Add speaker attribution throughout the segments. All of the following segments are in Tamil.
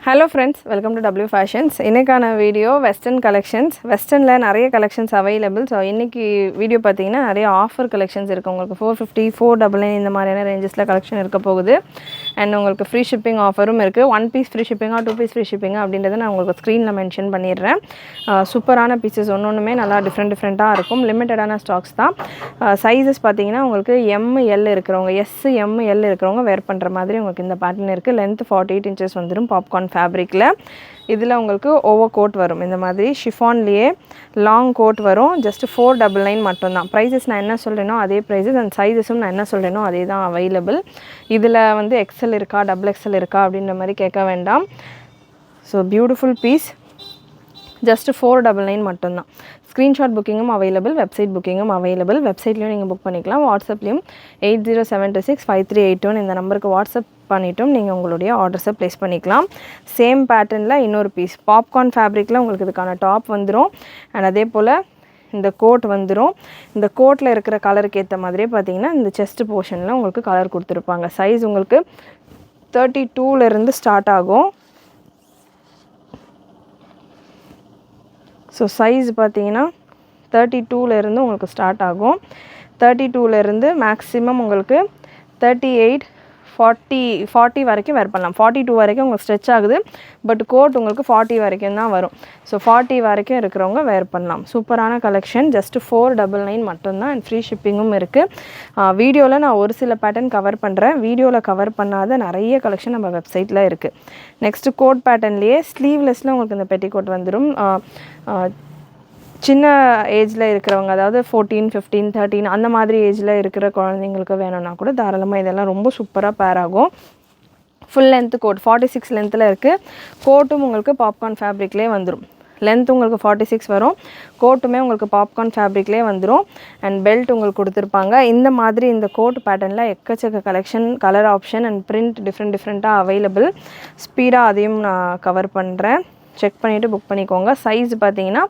Speaker 1: Hello friends, welcome to W Fashions. இன்னைக்கான வீடியோ வெஸ்டர்ன் கலெக்ஷன்ஸ். வெஸ்டர்ன்ல நிறைய கலெக்ஷன்ஸ் அவைலபிள். ஸோ இன்னைக்கு வீடியோ பார்த்தீங்கன்னா நிறைய ஆஃபர் கலெக்ஷன்ஸ் இருக்குது. உங்களுக்கு 450, 499 இந்த மாதிரியான ரேஞ்சஸில் கலெக்ஷன் இருக்க போகுது. அண்ட் உங்களுக்கு ஃப்ரீ ஷிப்பிங் ஆஃபரும் இருக்குது. 1 பீஸ் ஃப்ரீ ஷிப்பிங்காக 2 பீஸ் ஃப்ரீ ஷிப்பிங்காக அப்படின்றத நான் உங்களுக்கு ஸ்க்ரீனில் மென்ஷன் பண்ணிடுறேன். சூப்பரான பீசஸ் ஒன்றுமே நல்லா டிஃப்ரெண்ட்டாக இருக்கும். லிமிட்டடான ஸ்டாக்ஸ் தான். சைஸஸ் பார்த்தீங்கன்னா உங்களுக்கு ML இருக்கிறவங்க, SML இருக்கிறவங்க வேர் பண்ணுற மாதிரி உங்களுக்கு இந்த பேட்டர்ன் இருக்குது. லென்த் 48 inches வந்துடும். பாப்கார்ன் ஃபேப்ரிக்கில் இதில் உங்களுக்கு ஓவர் கோட் வரும். இந்த மாதிரி ஷிஃபான்லேயே லாங் கோட் வரும். ஜஸ்ட் 499 மட்டும்தான். ப்ரைஸஸ் நான் என்ன சொல்கிறேனோ அதே ப்ரைஸஸ் அண்ட் சைஸஸும் நான் என்ன சொல்கிறேனோ அதே தான் அவைலபிள். இதில் வந்து XL இருக்கா XXL இருக்கா அப்படின்ற மாதிரி கேட்க வேண்டாம். So beautiful piece. ஜஸ்ட் 499 மட்டும்தான். ஸ்க்ரீன்ஷாட் புக்கிங்கும் அவைலபிள், வெப்சைட் புக்கிங்கும் அவைலபிள். வெப்சைட்லேயும் நீங்கள் புக் பண்ணிக்கலாம். வாட்ஸ்அப்லேயும் 8072265381 இந்த நம்பருக்கு வாட்ஸ்அப் பண்ணிவிட்டும் நீங்கள் உங்களுடைய ஆர்டர்ஸை ப்ளேஸ் பண்ணிக்கலாம். சேம் பேட்டர்னில் இன்னொரு பீஸ் பாப்கார்ன் ஃபேப்ரிக்கில் உங்களுக்கு இதுக்கான டாப் வந்துடும். அண்ட் அதே போல் இந்த கோட் வந்துடும். இந்த கோட்டில் இருக்கிற கலருக்கு ஏற்ற மாதிரியே பார்த்தீங்கன்னா இந்த செஸ்ட் போர்ஷனில் உங்களுக்கு கலர் கொடுத்துருப்பாங்க. சைஸ் உங்களுக்கு 32லேருந்து ஸ்டார்ட் ஆகும். ஸோ சைஸ் பார்த்தீங்கன்னா 32லேருந்து உங்களுக்கு ஸ்டார்ட் ஆகும். 32லேருந்து மேக்ஸிமம் உங்களுக்கு 38, 40 வரைக்கும் வேர் பண்ணலாம். 42 வரைக்கும் உங்களுக்கு ஸ்ட்ரெச் ஆகுது. பட் கோட் உங்களுக்கு 40 வரைக்கும் தான் வரும். ஸோ 40 வரைக்கும் இருக்கிறவங்க வேர் பண்ணலாம். சூப்பரான கலெக்ஷன். ஜஸ்ட் 499 மட்டும்தான். அண்ட் ஃப்ரீ ஷிப்பிங்கும் இருக்குது. வீடியோவில் நான் ஒரு சில பேட்டர்ன் கவர் பண்ணுறேன். வீடியோவில் கவர் பண்ணாத நிறைய கலெக்ஷன் நம்ம வெப்சைட்டில் இருக்குது. நெக்ஸ்ட்டு கோட் பேட்டர்ன்லேயே ஸ்லீவ்லெஸில் உங்களுக்கு இந்த பெட்டி கோட் வந்துடும். சின்ன ஏஜில் இருக்கிறவங்க, அதாவது 14, 15, 13 அந்த மாதிரி ஏஜில் இருக்கிற குழந்தைங்களுக்கு வேணும்னா கூட தாராளமாக இதெல்லாம் ரொம்ப சூப்பராக பேர் ஆகும். ஃபுல் லென்த்து கோட் 46 லென்த்தில் இருக்குது. கோட்டும் உங்களுக்கு பாப்கார்ன் ஃபேப்ரிக்லேயே வந்துடும். லென்த் உங்களுக்கு 46 வரும். கோட்டுமே உங்களுக்கு பாப்கார்ன் ஃபேப்ரிக்லேயே வந்துடும். அண்ட் பெல்ட் உங்களுக்கு கொடுத்துருப்பாங்க. இந்த மாதிரி இந்த கோட் பேட்டர்னில் எக்கச்சக்க collection, colour option and print டிஃப்ரெண்ட்டாக அவைலபிள். ஸ்பீடாக அதையும் நான் கவர் பண்ணுறேன். செக் பண்ணிவிட்டு புக் பண்ணிக்கோங்க. சைஸ் பார்த்தீங்கன்னா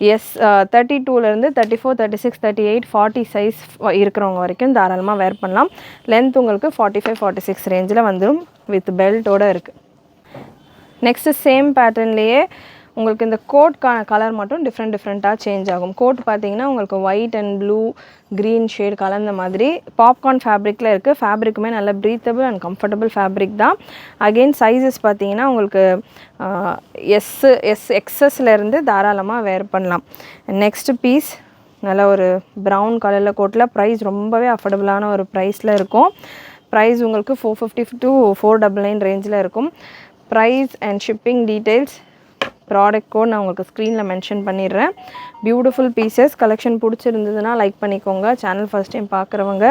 Speaker 1: 32லேருந்து 34, 36, 38, 40 சைஸ் இருக்கிறவங்க வரைக்கும் தாராளமாக வேர் பண்ணலாம். லென்த் உங்களுக்கு 45, 46 ரேஞ்சில் வந்துடும். வித் பெல்ட்டோடு இருக்குது. நெக்ஸ்ட்டு சேம் பேட்டர்ன்லேயே உங்களுக்கு இந்த கோட்கான கலர் மட்டும் டிஃப்ரெண்ட்டாக சேஞ்ச் ஆகும். கோட் பார்த்தீங்கன்னா உங்களுக்கு white and blue, green shade கலந்த மாதிரி பாப்கார்ன் ஃபேப்ரிக்கில் இருக்குது. ஃபேப்ரிக்குமே நல்ல ப்ரீத்தபிள் அண்ட் கம்ஃபர்டபுள் ஃபேப்ரிக் தான். அகெயின் சைஸஸ் பார்த்தீங்கன்னா உங்களுக்கு XSலேருந்து தாராளமாக வேர் பண்ணலாம். நெக்ஸ்ட்டு பீஸ் நல்ல ஒரு ப்ரௌன் கலரில் கோட்டில் ப்ரைஸ் ரொம்பவே அஃபோர்டபுளான ஒரு ப்ரைஸில் இருக்கும். ப்ரைஸ் உங்களுக்கு 450 to 499 ரேஞ்சில் இருக்கும். Price and shipping details, product code நான் உங்களுக்கு ஸ்க்ரீனில் மென்ஷன் பண்ணிடுறேன். Beautiful pieces. கலெக்ஷன் பிடிச்சிருந்ததுன்னா லைக் பண்ணிக்கோங்க. சேனல் ஃபஸ்ட் டைம் பார்க்குறவங்க,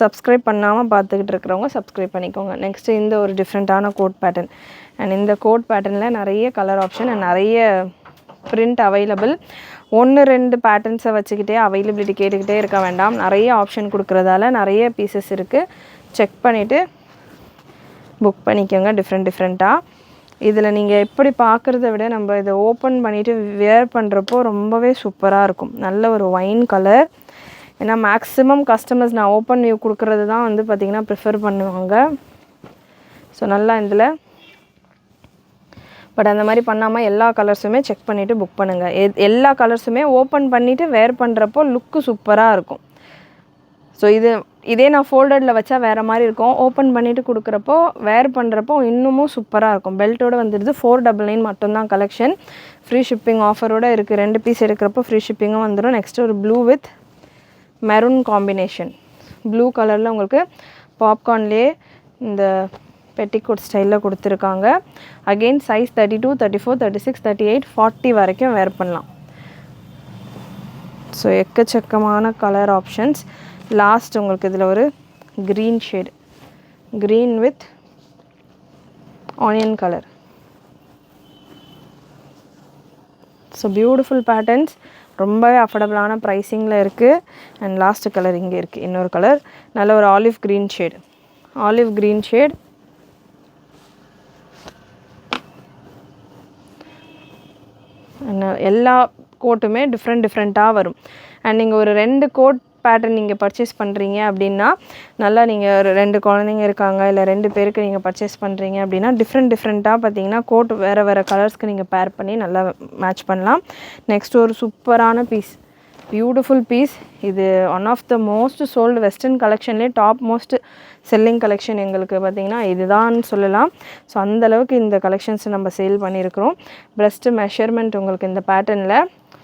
Speaker 1: சப்ஸ்கிரைப் பண்ணாமல் பார்த்துக்கிட்டு இருக்கிறவங்க சப்ஸ்கிரைப் பண்ணிக்கோங்க. நெக்ஸ்ட்டு இந்த ஒரு டிஃப்ரெண்ட்டான கோட் பேட்டர்ன். அண்ட் இந்த கோட் பேட்டர்னில் நிறைய கலர் ஆப்ஷன் அண்ட் நிறைய பிரிண்ட் அவைலபிள். 1-2 பேட்டர்ன்ஸை வச்சுக்கிட்டே அவைலபிலிட்டி கேட்டுக்கிட்டே இருக்க வேண்டாம். நிறைய ஆப்ஷன் கொடுக்குறதால நிறைய பீசஸ் இருக்குது. செக் பண்ணிவிட்டு புக் பண்ணிக்கோங்க. டிஃப்ரெண்ட்டாக இதில் நீங்கள் எப்படி பார்க்குறத விட நம்ம இதை ஓப்பன் பண்ணிவிட்டு வேர் பண்ணுறப்போ ரொம்பவே சூப்பராக இருக்கும். நல்ல ஒரு ஒயின் கலர். ஏன்னா மேக்ஸிமம் கஸ்டமர்ஸ் நான் ஓப்பன் வியூ கொடுக்குறது தான் வந்து பார்த்திங்கன்னா ப்ரிஃபர் பண்ணுவாங்க. ஸோ நல்லா இதில் பட் அந்த மாதிரி பண்ணாமல் எல்லா கலர்ஸுமே செக் பண்ணிவிட்டு புக் பண்ணுங்கள். எல்லா கலர்ஸுமே ஓப்பன் பண்ணிவிட்டு வேர் பண்ணுறப்போ லுக்கு சூப்பராக இருக்கும். ஸோ இதே நான் ஃபோல்டரில் வச்சா வேறு மாதிரி இருக்கும். ஓப்பன் பண்ணிவிட்டு கொடுக்குறப்போ வேர் பண்ணுறப்போ இன்னமும் சூப்பராக இருக்கும். பெல்ட்டோடு வந்துடுது. 499 மட்டும்தான் கலெக்ஷன். ஃப்ரீ ஷிப்பிங் ஆஃபரோடு இருக்குது. 2 பீஸ் எடுக்கிறப்போ ஃப்ரீ ஷிப்பிங்கும் வந்துடும். நெக்ஸ்ட்டு ஒரு blue with maroon combination. Blue கலரில் உங்களுக்கு பாப்கார்ன்லேயே இந்த பெட்டிகோட் ஸ்டைலில் கொடுத்துருக்காங்க. அகெயின் சைஸ் 32, 34, 36, 38, 40 வரைக்கும் வேர் பண்ணலாம். ஸோ எக்கச்சக்கமான கலர் ஆப்ஷன்ஸ். லாஸ்ட் உங்களுக்கு இதில் ஒரு green shade, green with onion colour. So beautiful patterns. ரொம்பவே அஃபோர்டபுளான ப்ரைஸிங்கில் இருக்குது. அண்ட் லாஸ்ட்டு கலர் இங்கே இருக்குது. இன்னொரு கலர் நல்ல ஒரு olive green shade. Olive green shade. எல்லா கோட்டுமே டிஃப்ரெண்ட்டாக வரும். அண்ட் நீங்கள் ஒரு 2 கோட் பேட்டர்ன் நீங்கள் பர்ச்சேஸ் பண்ணுறீங்க அப்படின்னா நல்லா நீங்கள் ஒரு 2 குழந்தைங்க இருக்காங்க இல்லை 2 பேருக்கு நீங்கள் பர்ச்சேஸ் பண்ணுறீங்க அப்படின்னா டிஃப்ரெண்ட்டாக பார்த்தீங்கன்னா கோட் வேறு கலர்ஸ்க்கு நீங்கள் பேர் பண்ணி நல்லா மேட்ச் பண்ணலாம். நெக்ஸ்ட் ஒரு சூப்பரான பீஸ், பியூட்டிஃபுல் பீஸ். இது one of the most sold western கலெக்ஷன்லேயே டாப் மோஸ்ட் செல்லிங் கலெக்ஷன் எங்களுக்கு பார்த்திங்கன்னா இதுதான் சொல்லலாம். ஸோ அந்தளவுக்கு இந்த கலெக்ஷன்ஸை நம்ம சேல் பண்ணியிருக்கிறோம். ப்ரெஸ்ட்டு மெஷர்மெண்ட் உங்களுக்கு இந்த பேட்டர்னில்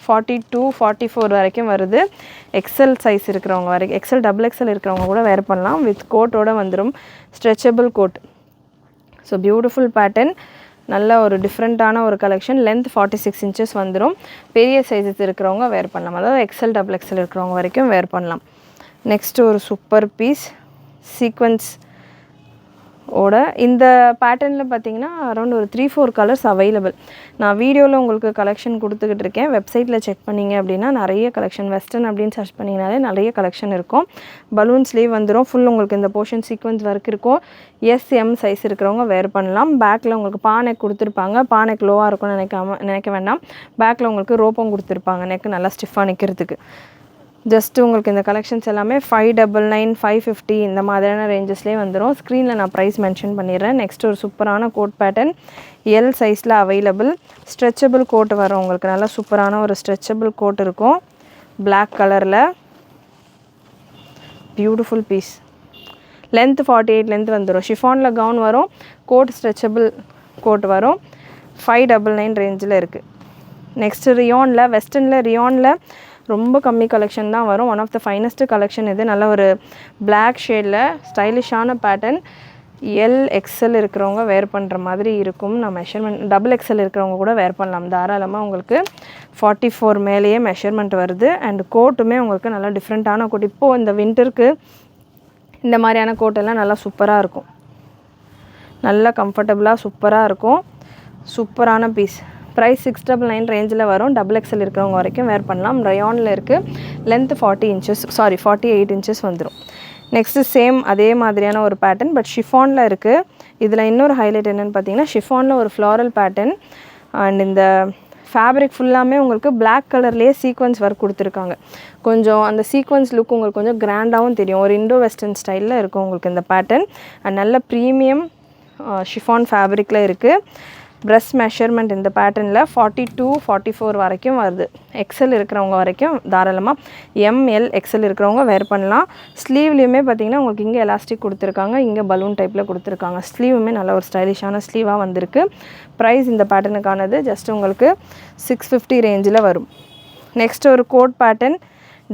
Speaker 1: 42-44 வரைக்கும் வருது. எக்ஸல் சைஸ் இருக்கிறவங்க வரைக்கும், எக்ஸல் டபுள் எக்ஸல் இருக்கிறவங்க கூட வேர் பண்ணலாம். வித் கோட்டோடு வந்துடும், stretchable coat. So beautiful pattern, நல்ல ஒரு டிஃப்ரெண்ட்டான ஒரு கலெக்ஷன். லென்த் 46 இன்ச்சஸ் வந்துடும். பெரிய சைஸஸ் இருக்கிறவங்க வேர் பண்ணலாம், அதாவது எக்ஸல் டபுள் எக்ஸல் இருக்கிறவங்க வரைக்கும் வேர் பண்ணலாம். நெக்ஸ்ட்டு ஒரு சூப்பர் பீஸ் சீக்வன்ஸ் ஓட. இந்த பேட்டர்னில் பார்த்தீங்கன்னா அரௌண்ட் ஒரு 3-4 கலர்ஸ் அவைலபிள். நான் வீடியோவில் உங்களுக்கு கலெக்ஷன் கொடுத்துக்கிட்டு இருக்கேன். வெப்சைட்டில் செக் பண்ணிங்க அப்படின்னா நிறைய கலெக்ஷன், வெஸ்டர்ன் அப்படின்னு சர்ச் பண்ணிங்கனாலே நிறைய கலெக்ஷன் இருக்கும். பலூன் ஸ்லீவ் வந்துடும். ஃபுல் உங்களுக்கு இந்த போர்ஷன் சீக்வன்ஸ் ஒர்க் இருக்கும். எம் சைஸ் இருக்கிறவங்க வேர் பண்ணலாம். பேக்கில் உங்களுக்கு பானெக் கொடுத்துருப்பாங்க. பானெக் லோவாக இருக்கும்னு நினைக்க வேண்டாம். பேக்கில் உங்களுக்கு ரோப்பம் கொடுத்துருப்பாங்க நெக்கு நல்லா ஸ்டிஃபாக நிற்கிறதுக்கு. ஜஸ்ட்டு உங்களுக்கு இந்த கலெக்ஷன்ஸ் எல்லாமே 599, 550 இந்த மாதிரியான ரேஞ்சஸ்லேயே வந்துடும். ஸ்க்ரீனில் நான் ப்ரைஸ் மென்ஷன் பண்ணிடுறேன். நெக்ஸ்ட் ஒரு சூப்பரான கோட் பேட்டர்ன் எல் சைஸில் அவைலபிள். ஸ்ட்ரெச்சபிள் கோட் வரும் உங்களுக்கு, நல்லா சூப்பரான ஒரு ஸ்ட்ரெச்சபிள் கோட் இருக்கும் பிளாக் கலரில். Beautiful piece. லென்த் 48 லென்த் வந்துடும். ஷிஃபானில் கவுன் வரும், கோட் ஸ்ட்ரெச்சபிள் கோட் வரும். 599 ரேஞ்சில் இருக்குது. நெக்ஸ்ட்டு ரியானில், வெஸ்டர்னில் ரியானில் ரொம்ப கம்மி கலெக்ஷன் தான் வரும். ஒன் ஆஃப் த ஃபைனஸ்ட்டு கலெக்ஷன் இது. நல்ல ஒரு பிளாக் ஷேடில் ஸ்டைலிஷான பேட்டர்ன். எக்ஸ்எல் இருக்கிறவங்க வேர் பண்ணுற மாதிரி இருக்கும். நான் மெஷர்மெண்ட் டபுள் எக்ஸ்எல் இருக்கிறவங்க கூட வேர் பண்ணலாம் தாராளமாக. உங்களுக்கு 44 மேலேயே மெஷர்மெண்ட் வருது. அண்ட் கோட்டுமே உங்களுக்கு நல்லா டிஃப்ரெண்ட்டான கோட். இப்போது இந்த வின்டருக்கு இந்த மாதிரியான கோட்டெல்லாம் நல்லா சூப்பராக இருக்கும், நல்லா கம்ஃபர்டபுளாக சூப்பராக இருக்கும். சூப்பரான பீஸ். ப்ரைஸ் 699 ரேஞ்சில் வரும். டபுள் எக்ஸ்எல் இருக்கிறவங்க வரைக்கும் வேர் பண்ணலாம். ரயானில் இருக்குது. லென்த் 48 இன்ச்சஸ் வந்துடும். நெக்ஸ்ட்டு சேம் அதே மாதிரியான ஒரு பேட்டர்ன், பட் ஷிஃபானில் இருக்குது. இதில் இன்னொரு ஹைலைட் என்னென்னு பார்த்தீங்கன்னா, ஷிஃபானில் ஒரு ஃப்ளாரல் பேட்டர்ன். அண்ட் இந்த ஃபேப்ரிக் ஃபுல்லாமே உங்களுக்கு பிளாக் கலர்லேயே சீக்வன்ஸ் ஒர்க் கொடுத்துருக்காங்க. கொஞ்சம் அந்த சீக்வன்ஸ் லுக் உங்களுக்கு கொஞ்சம் கிராண்டாகவும் தெரியும். ஒரு இண்டோ வெஸ்டர்ன் ஸ்டைலில் இருக்கும் உங்களுக்கு இந்த பேட்டர்ன். அண்ட் நல்ல ப்ரீமியம் ஷிஃபான் ஃபேப்ரிக்கில் இருக்குது. ப்ரெஸ்ட் மெஷர்மெண்ட் இந்த பேட்டர்னில் 42-44 வரைக்கும் வருது. எக்ஸல் இருக்கிறவங்க வரைக்கும் தாராளமாக எம்எல் எக்ஸல் இருக்கிறவங்க வேர் பண்ணலாம். ஸ்லீவ்லேயுமே பார்த்திங்கன்னா உங்களுக்கு இங்கே எலாஸ்டிக் கொடுத்துருக்காங்க, இங்கே பலூன் டைப்பில் கொடுத்துருக்காங்க. ஸ்லீவுமே நல்ல ஒரு ஸ்டைலிஷான ஸ்லீவாக வந்திருக்கு. ப்ரைஸ் இந்த பேட்டர்னுக்கானது ஜஸ்ட் உங்களுக்கு 650 ரேஞ்சில் வரும். நெக்ஸ்ட் ஒரு கோட் பேட்டர்ன்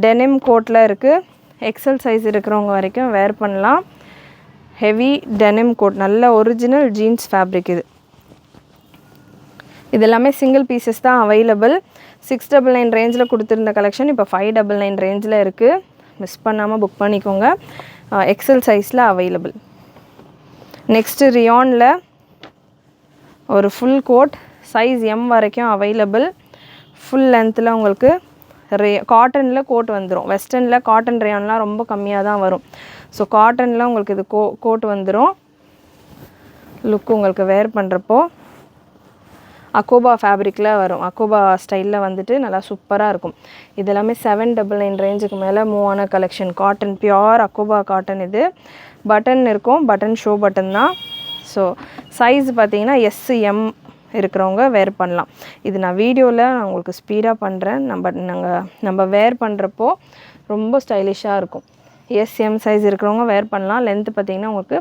Speaker 1: டெனிம் கோட்டில் இருக்குது. எக்ஸல் சைஸ் இருக்கிறவங்க வரைக்கும் வேர் பண்ணலாம். ஹெவி டெனிம் கோட், நல்ல ஒரிஜினல் ஜீன்ஸ் ஃபேப்ரிக் இது. இது எல்லாமே சிங்கிள் பீசஸ் தான் அவைலபிள். 699 ரேஞ்சில் கொடுத்துருந்த கலெக்ஷன் இப்போ 599 ரேஞ்சில் இருக்குது. மிஸ் பண்ணாமல் புக் பண்ணிக்கோங்க. எக்ஸல் சைஸில் அவைலபிள். நெக்ஸ்ட்டு ரியானில் ஒரு ஃபுல் கோட் சைஸ் எம் வரைக்கும் அவைலபிள். ஃபுல் லென்த்தில் உங்களுக்கு காட்டனில் கோட் வந்துடும். வெஸ்டர்னில் காட்டன் ரேயான்லாம் ரொம்ப கம்மியாக தான் வரும். ஸோ காட்டனில் உங்களுக்கு இது கோட் வந்துடும். லுக் உங்களுக்கு வேர் பண்ணுறப்போ அக்கோபா ஃபேப்ரிக்கில் வரும். அக்கோபா ஸ்டைலில் வந்துட்டு நல்லா சூப்பராக இருக்கும். இது எல்லாமே 799 ரேஞ்சுக்கு மேலே மூவ் ஆன கலெக்ஷன். காட்டன், பியோர் அக்கோபா காட்டன். இது பட்டன் இருக்கும், பட்டன் ஷோ பட்டன் தான். ஸோ சைஸ் பார்த்தீங்கன்னா எம் இருக்கிறவங்க வேர் பண்ணலாம். இது நான் வீடியோவில் நான் உங்களுக்கு ஸ்பீடாக பண்ணுறேன். நம்ம வேர் பண்ணுறப்போ ரொம்ப ஸ்டைலிஷாக இருக்கும். எம் சைஸ் இருக்கிறவங்க வேர் பண்ணலாம். லென்த்து பார்த்தீங்கன்னா உங்களுக்கு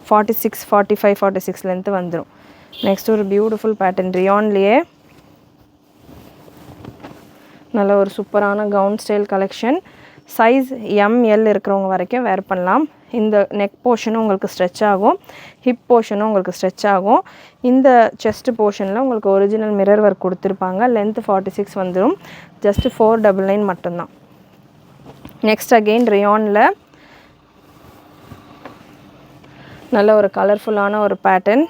Speaker 1: 46, 45, 46 லென்த்து வந்துடும். நெக்ஸ்ட் ஒரு பியூட்டிஃபுல் பேட்டர்ன் ரியான்லேயே நல்ல ஒரு சூப்பரான gown style collection. Size ML இருக்கிறவங்க வரைக்கும் வேர் பண்ணலாம். இந்த நெக் போர்ஷனும் உங்களுக்கு ஸ்ட்ரெச் ஆகும், ஹிப் போர்ஷனும் உங்களுக்கு ஸ்ட்ரெச் ஆகும். இந்த செஸ்ட் போர்ஷனில் உங்களுக்கு ஒரிஜினல் மிரர் ஒர்க் கொடுத்துருப்பாங்க. லென்த் 46 வந்துடும். ஜஸ்ட் 499 மட்டும்தான். நெக்ஸ்ட் அகெயின் ரியானில் நல்ல ஒரு கலர்ஃபுல்லான ஒரு பேட்டர்ன்.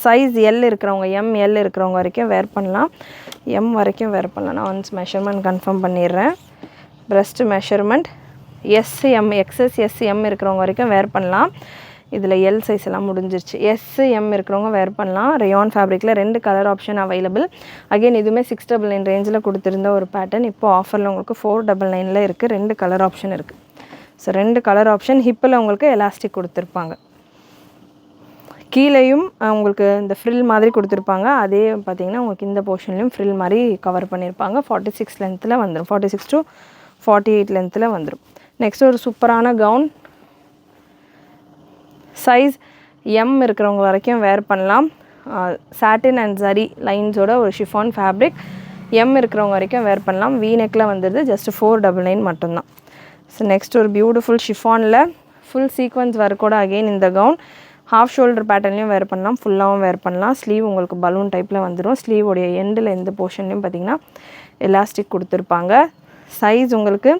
Speaker 1: சைஸ் எல் இருக்கிறவங்க, எம்எல் இருக்கிறவங்க வரைக்கும் வேர் பண்ணலாம். எம் வரைக்கும் வேர் பண்ணலாம். நான் ஒன்ஸ் மெஷர்மெண்ட் கன்ஃபார்ம் பண்ணிடுறேன். ப்ரெஸ்ட் மெஷர்மெண்ட் எஸ்எம், எக்ஸ்எம் இருக்கிறவங்க வரைக்கும் வேர் பண்ணலாம். இதில் எல் சைஸ் எல்லாம் முடிஞ்சிருச்சு. எம் இருக்கிறவங்க வேர் பண்ணலாம். ரயான் ஃபேப்ரிக்கில் 2 கலர் ஆப்ஷன் அவைலபிள். அகெயின் இதுவுமே 699 ரேஞ்சில் கொடுத்துருந்த ஒரு பேட்டர்ன். இப்போ ஆஃபரில் உங்களுக்கு 499 இருக்குது. 2 கலர் ஆப்ஷன் இருக்குது. So 2 colour option. ஹிப்பில் உங்களுக்கு எலாஸ்டிக் கொடுத்துருப்பாங்க. கீழேயும் உங்களுக்கு இந்த ஃப்ரில் மாதிரி கொடுத்துருப்பாங்க. அதே பார்த்திங்கன்னா உங்களுக்கு இந்த போர்ஷன்லேயும் ஃப்ரில் மாதிரி கவர் பண்ணியிருப்பாங்க. 46 லென்த்தில் வந்துடும், 46 to 48 லென்த்தில் வந்துடும். நெக்ஸ்ட் ஒரு சூப்பரான கவுன். சைஸ் எம் இருக்கிறவங்க வரைக்கும் வேர் பண்ணலாம். சாட்டின் அண்ட் ஜரி லைன்ஸோட ஒரு ஷிஃபான் ஃபேப்ரிக். எம் இருக்கிறவங்க வரைக்கும் வேர் பண்ணலாம். வீநெக்கில் வந்துடுது. ஜஸ்ட் 499 மட்டும்தான். ஸோ நெக்ஸ்ட் ஒரு பியூட்டிஃபுல் ஷிஃபானில் ஃபுல் சீக்வன்ஸ் ஒர்க்கோட அகெயின் இந்த கவுன். ஹாஃப் ஷோல்டர் பேட்டர்ன்லையும் வேர் பண்ணலாம், ஃபுல்லாகவும் வேர் பண்ணலாம். ஸ்லீவ் உங்களுக்கு பலூன் டைப்பில் வந்துடும். ஸ்லீவோடைய எண்டில் எந்த போர்ஷன்லையும் பார்த்திங்கன்னா எலாஸ்டிக் கொடுத்துருப்பாங்க. சைஸ் உங்களுக்கு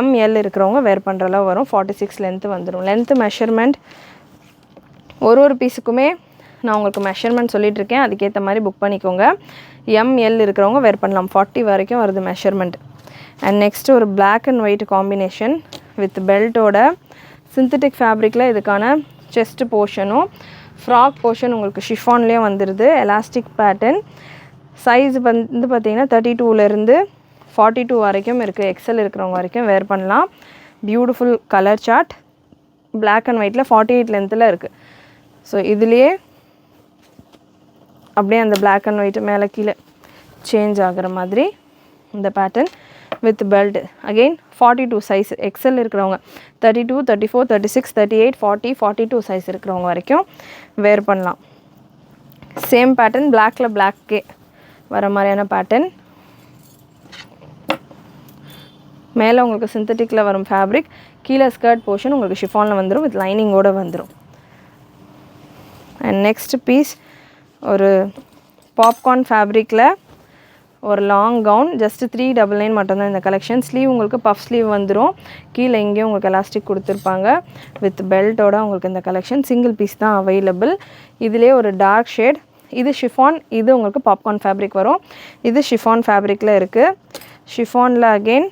Speaker 1: எம்எல் இருக்கிறவங்க வேர் பண்ணுற அளவு வரும். 46 லென்த்து வந்துடும். லென்த்து மெஷர்மெண்ட் ஒரு பீஸுக்குமே நான் உங்களுக்கு மெஷர்மெண்ட் சொல்லிகிட்ருக்கேன். அதுக்கேற்ற மாதிரி புக் பண்ணிக்கோங்க. எம்எல் இருக்கிறவங்க வேர் பண்ணலாம். 40 வரைக்கும் வருது மெஷர்மெண்ட். அண்ட் நெக்ஸ்ட்டு ஒரு black and white combination with பெல்ட்டோட சிந்தட்டிக் ஃபேப்ரிக்கில் இதுக்கான செஸ்ட் போர்ஷனும் ஃப்ராக் போர்ஷன் உங்களுக்கு ஷிஃபான்லேயே வந்துடுது. Elastic pattern. சைஸ் வந்து பார்த்திங்கன்னா 32லேருந்து 42 வரைக்கும் இருக்குது. எக்ஸல் இருக்கிறவங்க வரைக்கும் வேர் பண்ணலாம். Beautiful colour chart. Black and ஒயிட்டில் 48 லென்த்தில் இருக்குது. ஸோ இதுலேயே அப்படியே அந்த பிளாக் அண்ட் ஒயிட்டு மேலே கீழே சேஞ்ச் ஆகிற மாதிரி இந்த pattern with belt. Again 42 size. XL இருக்கிறவங்க 32, 34, 36, 38, 40, 42 சைஸ் இருக்கிறவங்க வரைக்கும் வேர் பண்ணலாம். சேம் பேட்டர்ன் பிளாக்கில் பிளாக்கே வர மாதிரியான பேட்டர்ன். மேலே உங்களுக்கு சிந்தட்டிக்கில் வரும் ஃபேப்ரிக். கீழே ஸ்கர்ட் போர்ஷன் உங்களுக்கு ஷிஃபானில் வந்துடும். வித் லைனிங்கோடு வந்துடும். அண்ட் நெக்ஸ்ட் பீஸ் ஒரு பாப்கார்ன் ஃபேப்ரிக்கில் ஒரு லாங் கவுன். ஜஸ்ட் 399 மட்டும்தான் இந்த கலெக்ஷன். ஸ்லீவ் உங்களுக்கு பஃப் ஸ்லீவ் வந்துடும். கீழே இங்கேயும் உங்களுக்கு எலாஸ்டிக் கொடுத்துருப்பாங்க. வித் பெல்ட்டோட உங்களுக்கு இந்த கலெக்ஷன் சிங்கிள் பீஸ் தான் அவைலபிள். இதிலே ஒரு டார்க் ஷேட். இது ஷிஃபான். இது உங்களுக்கு பாப்கார்ன் ஃபேப்ரிக் வரும். இது ஷிஃபான் ஃபேப்ரிக்கில் இருக்குது. ஷிஃபானில் அகெயின்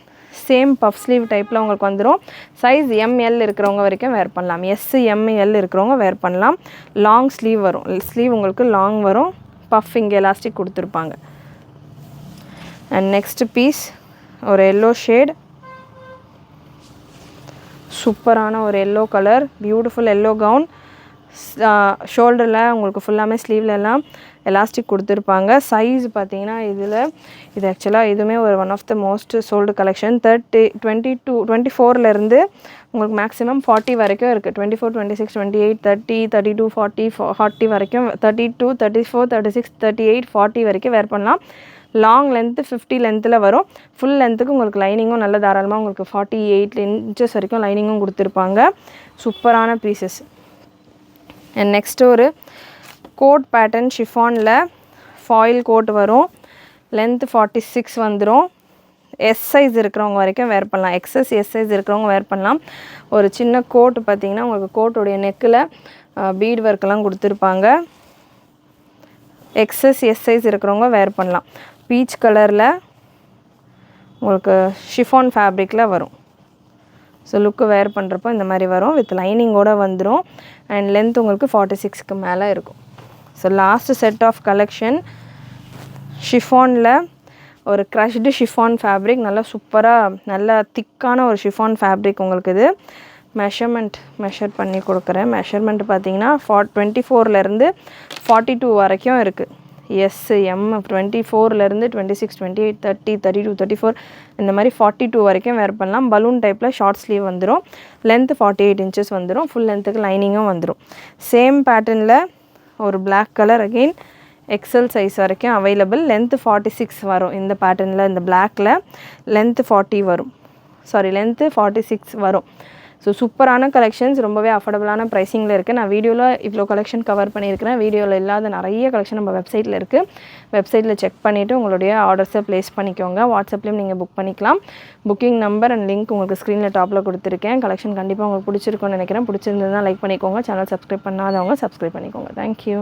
Speaker 1: சேம் பஃப் ஸ்லீவ் டைப்பில் உங்களுக்கு வந்துடும். சைஸ் எம்எல் இருக்கிறவங்க வரைக்கும் வேர் பண்ணலாம். எம்எல் இருக்கிறவங்க வேர் பண்ணலாம். லாங் ஸ்லீவ் வரும். ஸ்லீவ் உங்களுக்கு லாங் வரும். பஃப் இங்கே எலாஸ்டிக் கொடுத்துருப்பாங்க. அண்ட் நெக்ஸ்ட் பீஸ் ஒரு எல்லோ ஷேட். சூப்பரான ஒரு yellow colour. Beautiful yellow gown. ஷோல்டரில் உங்களுக்கு ஃபுல்லாமே ஸ்லீவ்லெல்லாம் எலாஸ்டிக் கொடுத்துருப்பாங்க. சைஸ் பார்த்தீங்கன்னா இது ஆக்சுவலாக இதுவுமே ஒரு one of the most sold collection. 24லேருந்து உங்களுக்கு மேக்ஸிமம் 40 வரைக்கும் இருக்குது. 24, 26, 28, 30, 32, 40 வரைக்கும், 32, 34, 36, 38, 40 வரைக்கும் வேர் பண்ணலாம். லாங் லென்த்து 50 லென்த்தில் வரும். ஃபுல் லென்த்துக்கு உங்களுக்கு லைனிங்கும் நல்ல தாராளமாக உங்களுக்கு 48 இன்ச்சஸ் வரைக்கும் லைனிங்கும் கொடுத்துருப்பாங்க. சூப்பரான பீசஸ். அண்ட் நெக்ஸ்ட்டு ஒரு கோட் பேட்டர்ன் ஷிஃபானில் ஃபாயில் கோட் வரும். லென்த்து 46 வந்துடும். எஸ் சைஸ் இருக்கிறவங்க வரைக்கும் வேர் பண்ணலாம். எக்ஸஸ் எஸ் சைஸ் இருக்கிறவங்க வேர் பண்ணலாம். ஒரு சின்ன கோட் பார்த்திங்கன்னா உங்களுக்கு கோட்டுடைய நெக்கில் பீட் ஒர்க்கெல்லாம் கொடுத்துருப்பாங்க. எக்ஸஸ் எஸ் சைஸ் இருக்கிறவங்க வேர் பண்ணலாம். பீச் கலரில் உங்களுக்கு ஷிஃபான் ஃபேப்ரிக்கில் வரும். ஸோ லுக்கு வேர் பண்ணுறப்போ இந்த மாதிரி வரும். வித் லைனிங்கோடு வந்துடும். அண்ட் லென்த் உங்களுக்கு 46க்கு மேலே இருக்கும். So last set of collection ஷிஃபானில் ஒரு க்ரஷ்டு ஷிஃபான் ஃபேப்ரிக். நல்லா சூப்பராக நல்லா திக்கான ஒரு ஷிஃபான் ஃபேப்ரிக் உங்களுக்கு. இது மெஷர் பண்ணி கொடுக்குறேன். மெஷர்மெண்ட் பார்த்தீங்கன்னா 24லேருந்து 42 வரைக்கும் இருக்குது. எம் 24லேருந்து 26, 28, 30, 32, 34 இந்த மாதிரி 42 வரைக்கும் வேர் பண்ணலாம். பலூன் டைப்பில் ஷார்ட் ஸ்லீவ் வந்துடும். லென்த்து 48 இன்ச்சஸ் வந்துடும். ஃபுல் லென்த்துக்கு லைனிங்கும் வந்துடும். சேம் பேட்டர்னில் ஒரு black colour again XL size வரைக்கும் அவைலபிள். லென்த்து 46 வரும். இந்த பேட்டர்னில் இந்த பிளாக்கில் லென்த்து 40 வரும். லென்த்து 46 வரும். ஸோ சூப்பரான கலெக்ஷன்ஸ். ரொம்பவே அஃபோர்டபுளான ப்ரைஸிங்கில் இருக்குது. நான் வீடியோவில் இவ்வளோ கலெக்ஷன் கவர் பண்ணியிருக்கிறேன். வீடியோவில் இல்லாத நிறைய கலெக்ஷன் நம்ம வெப்சைட்டில் இருக்குது. வெப்சைட்டில் செக் பண்ணிவிட்டு உங்களுடைய ஆர்டர்ஸை ப்ளேஸ் பண்ணிக்கோங்க. வாட்ஸ்அப்லேயும் நீங்கள் புக் பண்ணிக்கலாம். புக்கிங் நம்பர் அண்ட் லிங்க் உங்களுக்கு ஸ்க்ரீனில் டாப்பில் கொடுத்துருக்கேன். கலெக்ஷன் கண்டிப்பாக உங்களுக்கு பிடிச்சிருக்கும்னு நினைக்கிறேன். பிடிச்சிருந்ததுன்னா லைக் பண்ணிக்கோங்க. சேனல் சப்ஸ்கிரைப் பண்ணாதவங்க சப்ஸ்கிரைப் பண்ணிக்கோங்க. தேங்க்யூ.